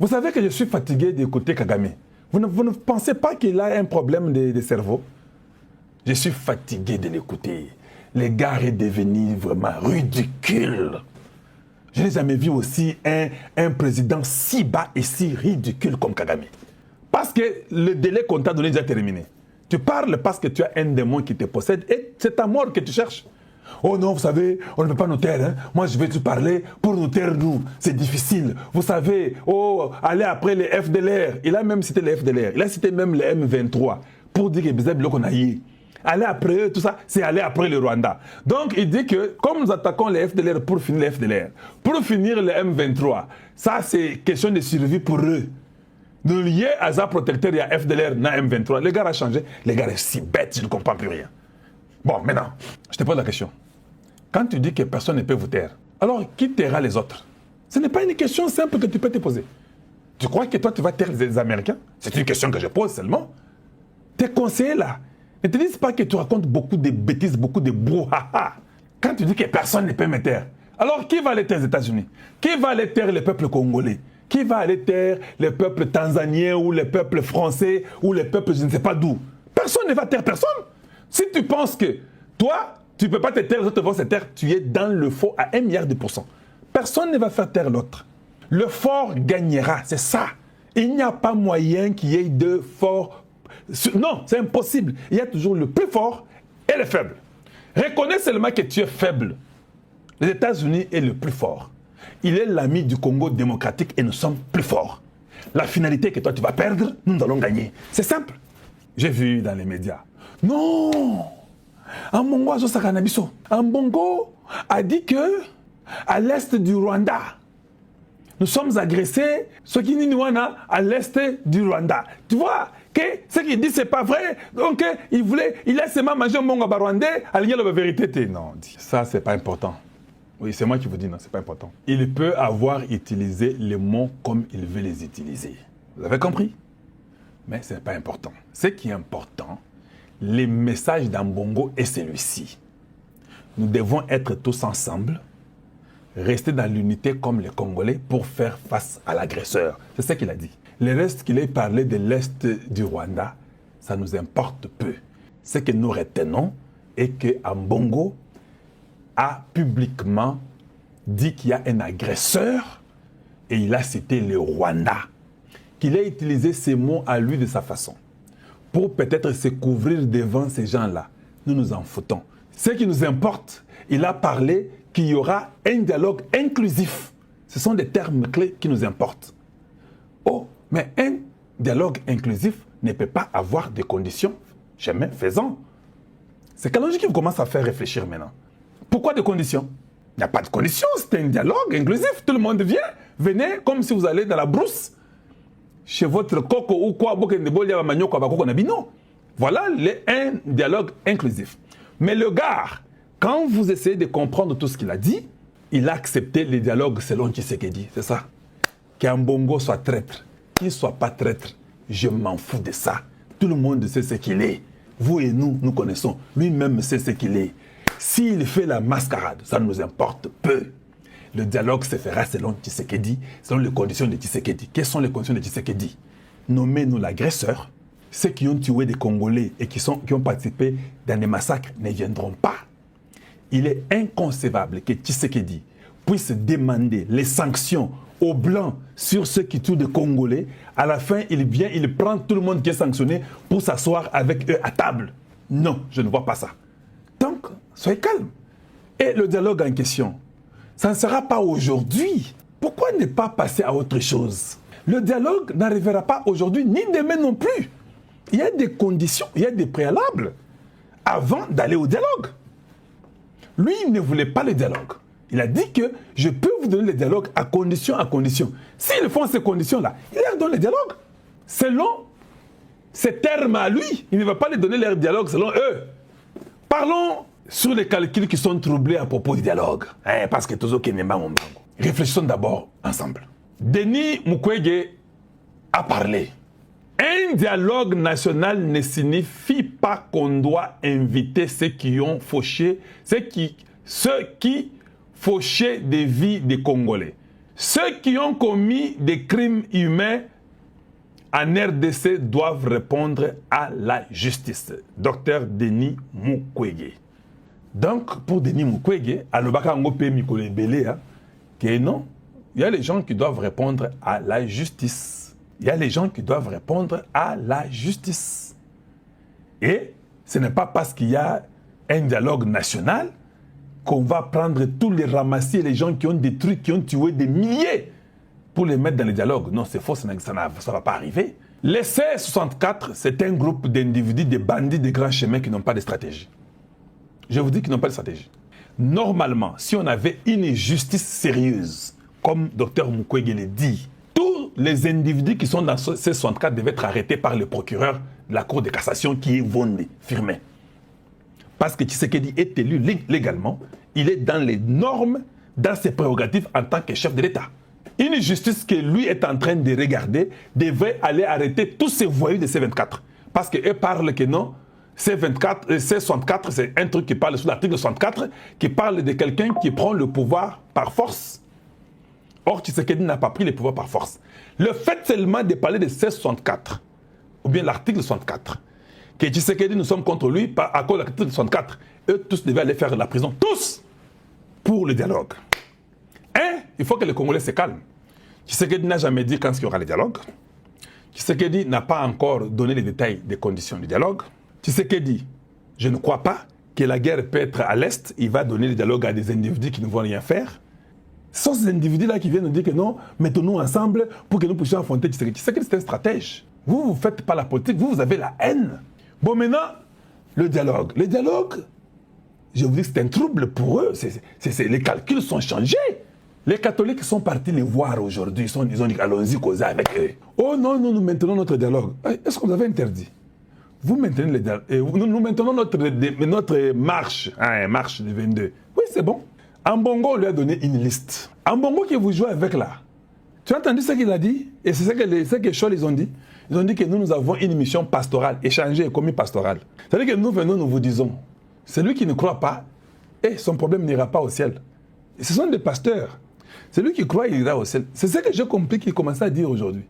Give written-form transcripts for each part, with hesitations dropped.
Vous savez que je suis fatigué d'écouter Kagame. Vous ne pensez pas qu'il a un problème de cerveau? Je suis fatigué de l'écouter. Le gars est devenu vraiment ridicule. Je n'ai jamais vu aussi un président si bas et si ridicule comme Kagame. Parce que le délai qu'on t'a donné est déjà terminé. Tu parles parce que tu as un démon qui te possède et c'est ta mort que tu cherches. Oh non, vous savez, on ne peut pas nous taire. Hein? Moi, je vais te parler pour nous taire, nous. C'est difficile. Vous savez, oh, aller après les FDLR. Il a même cité les FDLR. Il a cité même les M23 pour dire que Bézab qu'on a eu. Aller après eux, tout ça, c'est aller après le Rwanda. Donc, il dit que comme nous attaquons les FDLR pour finir les FDLR, pour finir les M23, ça, c'est question de survie pour eux. De lier à ça protecteur, il y a FDLR, na M23. Le gars a changé. Le gars est si bête, je ne comprends plus rien. Bon, maintenant, je te pose la question. Quand tu dis que personne ne peut vous taire, alors qui taira les autres? Ce n'est pas une question simple que tu peux te poser. Tu crois que toi, tu vas taire les Américains? C'est une question que je pose seulement. Tes conseillers là, ne te disent pas que tu racontes beaucoup de bêtises, beaucoup de brouhaha. Quand tu dis que personne ne peut me taire, alors qui va aller taire les États-Unis? Qui va aller taire le peuple congolais? Qui va aller taire le peuple tanzanien ou le peuple français ou le peuple je ne sais pas d'où? Personne ne va taire personne. Si tu penses que toi, tu ne peux pas te taire, les autres vont se taire, tu es dans le faux à 1 milliard de pourcents. Personne ne va faire taire l'autre. Le fort gagnera, c'est ça. Il n'y a pas moyen qu'il y ait deux forts. Non, c'est impossible. Il y a toujours le plus fort et le faible. Reconnais seulement que tu es faible. Les États-Unis est le plus fort. Il est l'ami du Congo démocratique et nous sommes plus forts. La finalité que toi tu vas perdre, nous allons gagner. C'est simple. J'ai vu dans les médias. Non! Ambongo Azosakanabiso. Ambongo a dit que à l'est du Rwanda, nous sommes agressés, ce qui nous à l'est du Rwanda. Tu vois que ce qu'il dit c'est pas vrai. Donc il a seulement mangé un mongo rwandais, à la vérité. Non, ça c'est pas important. Oui, c'est moi qui vous dis non, c'est pas important. Il peut avoir utilisé les mots comme il veut les utiliser. Vous avez compris? Mais ce n'est pas important. Ce qui est important, les messages d'Ambongo est celui-ci. Nous devons être tous ensemble, rester dans l'unité comme les Congolais pour faire face à l'agresseur. C'est ce qu'il a dit. Le reste qu'il ait parlé de l'Est du Rwanda, ça nous importe peu. Ce que nous retenons est que Ambongo a publiquement dit qu'il y a un agresseur et il a cité le Rwanda. Qu'il a utilisé ces mots à lui de sa façon pour peut-être se couvrir devant ces gens-là. Nous nous en foutons. Ce qui nous importe, il a parlé qu'il y aura un dialogue inclusif. Ce sont des termes clés qui nous importent. Oh, mais un dialogue inclusif ne peut pas avoir de conditions. Jamais faisant. C'est Kalonji qui commence à faire réfléchir maintenant. Pourquoi des conditions? Il n'y a pas de conditions, c'est un dialogue inclusif. Tout le monde vient. Venez comme si vous allez dans la brousse. Chez votre coco ou quoi, voilà un dialogue inclusif. Mais le gars, quand vous essayez de comprendre tout ce qu'il a dit, il a accepté le dialogue selon Tshisekedi. C'est ça. Qu'Ambongo soit traître, qu'il ne soit pas traître, je m'en fous de ça. Tout le monde sait ce qu'il est. Vous et nous, nous connaissons. Lui-même sait ce qu'il est. S'il fait la mascarade, ça nous importe peu. Le dialogue se fera selon Tshisekedi, selon les conditions de Tshisekedi. Quelles sont les conditions de Tshisekedi? Nommez-nous l'agresseur. Ceux qui ont tué des Congolais et qui ont participé dans des massacres ne viendront pas. Il est inconcevable que Tshisekedi puisse demander les sanctions aux Blancs sur ceux qui tuent des Congolais. À la fin, il vient, il prend tout le monde qui est sanctionné pour s'asseoir avec eux à table. Non, je ne vois pas ça. Donc, soyez calme. Et le dialogue en question, ça ne sera pas aujourd'hui. Pourquoi ne pas passer à autre chose? Le dialogue n'arrivera pas aujourd'hui, ni demain non plus. Il y a des conditions, il y a des préalables avant d'aller au dialogue. Lui, il ne voulait pas le dialogue. Il a dit que je peux vous donner le dialogue à condition, à condition. S'ils font ces conditions-là, il leur donne le dialogue. Selon ces termes à lui, il ne va pas les donner leur dialogue selon eux. Parlons sur les calculs qui sont troublés à propos du dialogue. Parce que tous n'est pas mon bango. Réfléchissons d'abord ensemble. Denis Mukwege a parlé. Un dialogue national ne signifie pas qu'on doit inviter ceux qui ont fauché, ceux qui fauchaient des vies des Congolais. Ceux qui ont commis des crimes humains en RDC doivent répondre à la justice. Docteur Denis Mukwege. Donc, pour Denis Mukwege, à l'Obaka-Ngope Mikolebele, que non, il y a les gens qui doivent répondre à la justice. Il y a les gens qui doivent répondre à la justice. Et ce n'est pas parce qu'il y a un dialogue national qu'on va prendre tous les ramassis, les gens qui ont détruit, qui ont tué des milliers pour les mettre dans le dialogue. Non, c'est faux, ça ne va pas arriver. Les C64, c'est un groupe d'individus, des bandits de grands chemins qui n'ont pas de stratégie. Je vous dis qu'ils n'ont pas de stratégie. Normalement, si on avait une justice sérieuse, comme Dr Mukwege le dit, tous les individus qui sont dans ces 64 devaient être arrêtés par le procureur de la Cour de cassation qui est Vondé Firmin. Parce que Tshisekedi est élu légalement, il est dans les normes, dans ses prérogatives en tant que chef de l'État. Une justice que lui est en train de regarder devrait aller arrêter tous ces voyous de C24. Parce qu'eux parlent que non, C64, c'est un truc qui parle sous l'article 64, qui parle de quelqu'un qui prend le pouvoir par force. Or, Tshisekedi n'a pas pris le pouvoir par force. Le fait seulement de parler de C64, ou bien l'article 64, que Tshisekedi, nous sommes contre lui à cause de l'article 64, eux tous devaient aller faire la prison, tous, pour le dialogue. Il faut que les Congolais se calment. Tshisekedi n'a jamais dit quand il y aura le dialogue. Tshisekedi n'a pas encore donné les détails des conditions du dialogue. Tshisekedi, je ne crois pas que la guerre peut être à l'Est. Il va donner le dialogue à des individus qui ne vont rien faire. Ce sont ces individus-là qui viennent nous dire que non, mettons-nous ensemble pour que nous puissions affronter Tshisekedi. Tshisekedi, c'est un stratège. Vous ne faites pas la politique, vous avez la haine. Bon, maintenant, le dialogue. Le dialogue, je vous dis que c'est un trouble pour eux. Les calculs sont changés. Les catholiques sont partis les voir aujourd'hui. Ils ont dit allons-y causer avec eux. Oh non, nous maintenons notre dialogue. Est-ce qu'on vous avait interdit? Vous maintenez le dialogue. Nous maintenons notre marche. Marche du 22. Oui, c'est bon. Ambongo, on lui a donné une liste. Ambongo qui vous jouez avec là. Tu as entendu ce qu'il a dit? Et c'est ce que Scholl ils ont dit. Ils ont dit que nous avons une mission pastorale, échangée et commis pastorale. C'est-à-dire que nous venons, nous vous disons, celui qui ne croit pas, son problème n'ira pas au ciel. Et ce sont des pasteurs. Celui qui croit, il ira au ciel. C'est ce que j'ai compris qu'il commençait à dire aujourd'hui.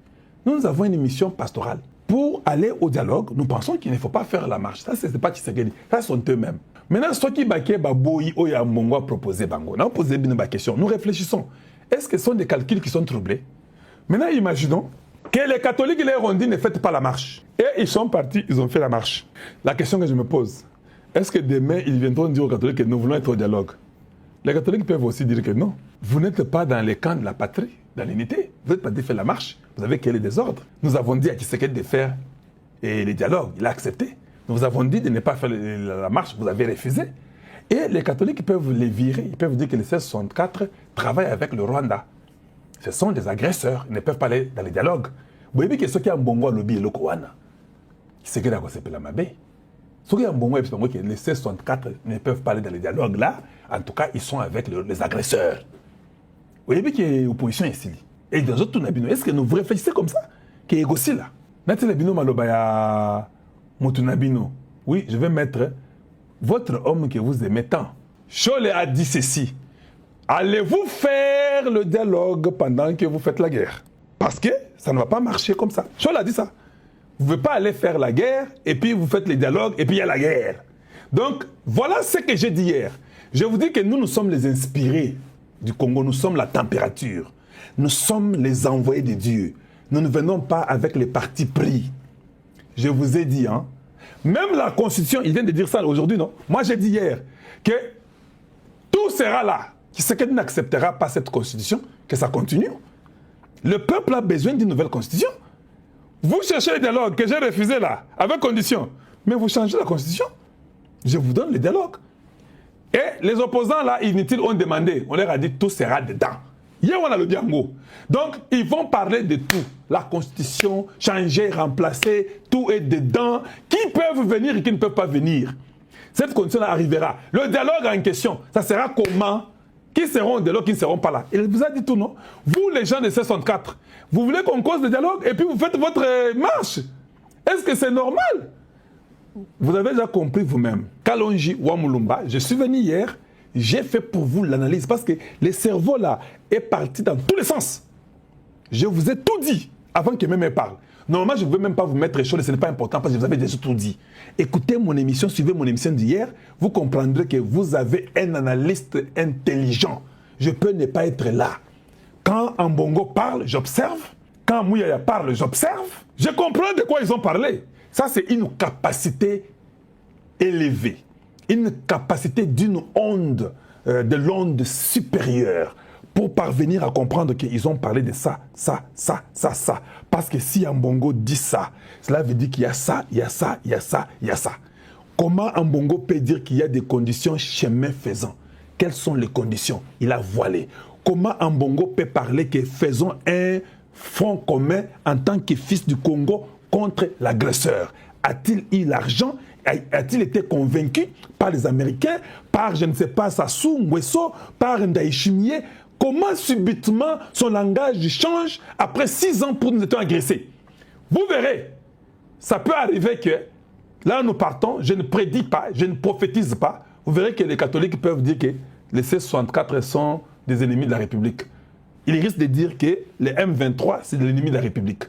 Nous avons une mission pastorale. Pour aller au dialogue, nous pensons qu'il ne faut pas faire la marche. Ça, ce n'est pas Tshisekedi. Ça, sont eux-mêmes. Maintenant, ceux qui baquent Baboui, Oya Mbongo a proposé Bango. Nous posons une question. Nous réfléchissons. Est-ce que ce sont des calculs qui sont troublés? Maintenant, imaginons que les catholiques leur ont dit ne faites pas la marche. Et ils sont partis, ils ont fait la marche. La question que je me pose, est-ce que demain, ils viendront dire aux catholiques que nous voulons être au dialogue? Les catholiques peuvent aussi dire que non. Vous n'êtes pas dans les camps de la patrie, dans l'unité. Vous n'êtes pas dit faire la marche. Vous avez créé les désordres. Nous avons dit à Tshisekedi de faire les dialogues. Il a accepté. Nous vous avons dit de ne pas faire la marche. Vous avez refusé. Et les catholiques peuvent les virer. Ils peuvent dire que les 1664 travaillent avec le Rwanda. Ce sont des agresseurs. Ils ne peuvent pas aller dans les dialogues. Vous voyez que ceux qui ont bongo lobby et le Kowana, Tshisekedi a conseillé la Mabé. Ceux qui ont bongo et que les 1664 ne peuvent pas aller dans les dialogues là. En tout cas, ils sont avec les agresseurs. Vous voyez que l'opposition est ici. Et dans d'autres nabino, est-ce que nous réfléchissez comme ça? Qui est aussi là. Nati nabino malobaya motunabino. Oui, je vais mettre votre homme que vous aimez tant. Scholl a dit ceci. Allez-vous faire le dialogue pendant que vous faites la guerre? Parce que ça ne va pas marcher comme ça. Scholl a dit ça. Vous ne pouvez pas aller faire la guerre et puis vous faites les dialogues et puis il y a la guerre. Donc, voilà ce que j'ai dit hier. Je vous dis que nous sommes les inspirés du Congo. Nous sommes la température. Nous sommes les envoyés de Dieu. Nous ne venons pas avec les partis pris. Je vous ai dit, hein. Même la Constitution, il vient de dire ça aujourd'hui, non? Moi, j'ai dit hier que tout sera là. Tshisekedi n'acceptera pas cette Constitution, que ça continue. Le peuple a besoin d'une nouvelle Constitution. Vous cherchez le dialogue que j'ai refusé là, avec condition. Mais vous changez la Constitution. Je vous donne le dialogue. Et les opposants là, inutiles, ont demandé. On leur a dit tout sera dedans. Hier, on a le diango. Donc, ils vont parler de tout. La Constitution, changer, remplacer, tout est dedans. Qui peuvent venir et qui ne peuvent pas venir. Cette condition arrivera. Le dialogue en question, ça sera comment? Qui seront au dialogue, qui ne seront pas là? Il vous a dit tout, non? Vous, les gens de 64, vous voulez qu'on cause le dialogue et puis vous faites votre marche. Est-ce que c'est normal? Vous avez déjà compris vous-même. Kalonji Wamulumba, je suis venu hier, j'ai fait pour vous l'analyse parce que le cerveau là est parti dans tous les sens. Je vous ai tout dit avant que même elle parle. Normalement, je ne veux même pas vous mettre chaud, ce n'est pas important parce que vous avez déjà tout dit. Écoutez mon émission, suivez mon émission d'hier, vous comprendrez que vous avez un analyste intelligent. Je peux ne pas être là. Quand Ambongo parle, j'observe. Quand Mouyaya parle, j'observe. Je comprends de quoi ils ont parlé. Ça, c'est une capacité élevée. Une capacité d'une onde, de l'onde supérieure, pour parvenir à comprendre qu'ils ont parlé de ça, ça, ça, ça, ça. Parce que si Ambongo dit ça, cela veut dire qu'il y a ça, il y a ça, il y a ça, il y a ça. Comment Ambongo peut dire qu'il y a des conditions chemin faisant? Quelles sont les conditions? Il a voilé. Comment Ambongo peut parler que faisons un front commun en tant que fils du Congo contre l'agresseur? A-t-il eu l'argent? A-t-il été convaincu par les Américains, par, je ne sais pas, Sassou Nguesso, par Ndaïchimie? Comment subitement son langage change après 6 ans pour nous être agressés? Vous verrez, ça peut arriver que là nous partons, je ne prédis pas, je ne prophétise pas. Vous verrez que les catholiques peuvent dire que les C64 sont des ennemis de la République. Ils risquent de dire que les M23 c'est l'ennemi de la République.